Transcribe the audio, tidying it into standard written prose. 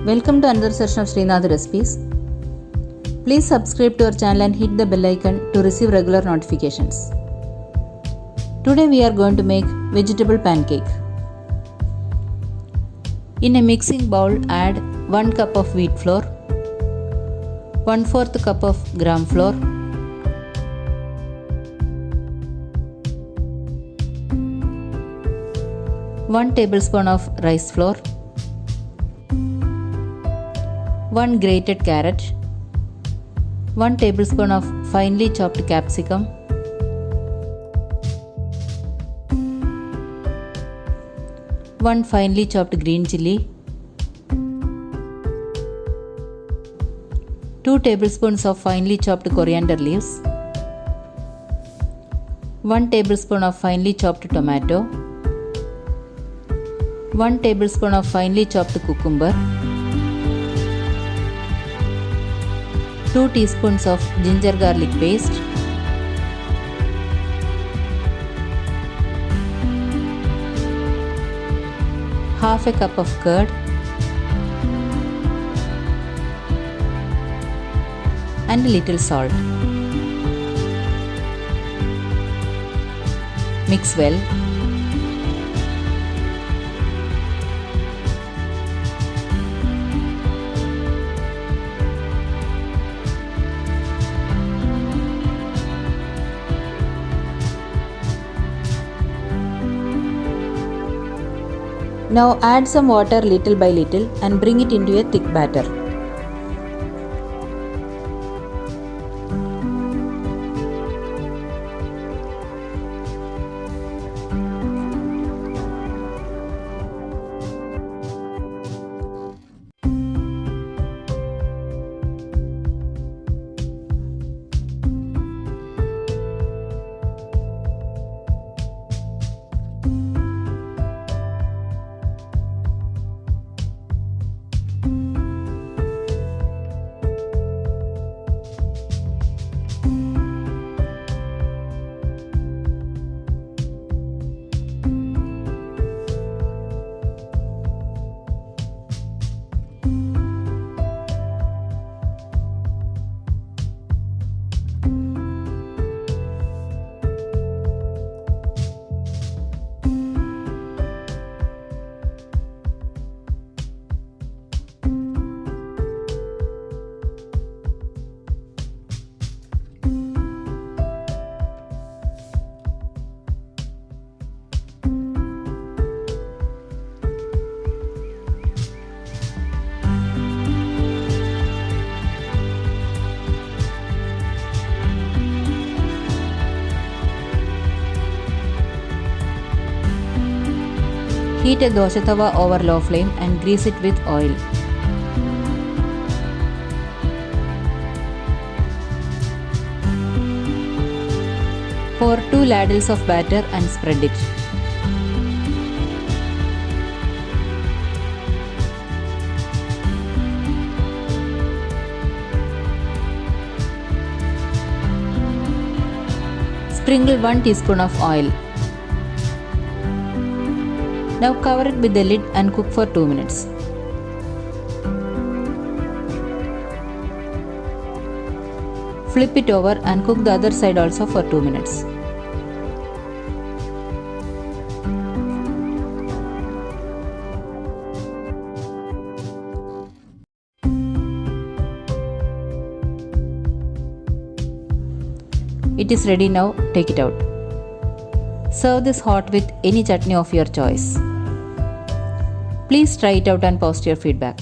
Welcome to another session of Sreenath recipes. Please subscribe to our channel and hit the bell icon to receive regular notifications. Today we are going to make vegetable pancake. In a mixing bowl, add 1 cup of wheat flour, 1/4 cup of gram flour, 1 tablespoon of rice flour, 1 grated carrot, 1 tablespoon of finely chopped capsicum, 1 finely chopped green chilli, 2 tablespoons of finely chopped coriander leaves, 1 tablespoon of finely chopped tomato, 1 tablespoon of finely chopped cucumber, 2 teaspoons of ginger garlic paste, half a cup of curd, and a little salt. Mix well. Now add some water little by little and bring it into a thick batter. Heat a dosa tawa over low flame and grease it with oil. Pour 2 ladles of batter and spread it. Sprinkle 1 teaspoon of oil. Now cover it with the lid and cook for 2 minutes. Flip it over and cook the other side also for 2 minutes. It is ready now, take it out. Serve this hot with any chutney of your choice. Please try it out and post your feedback.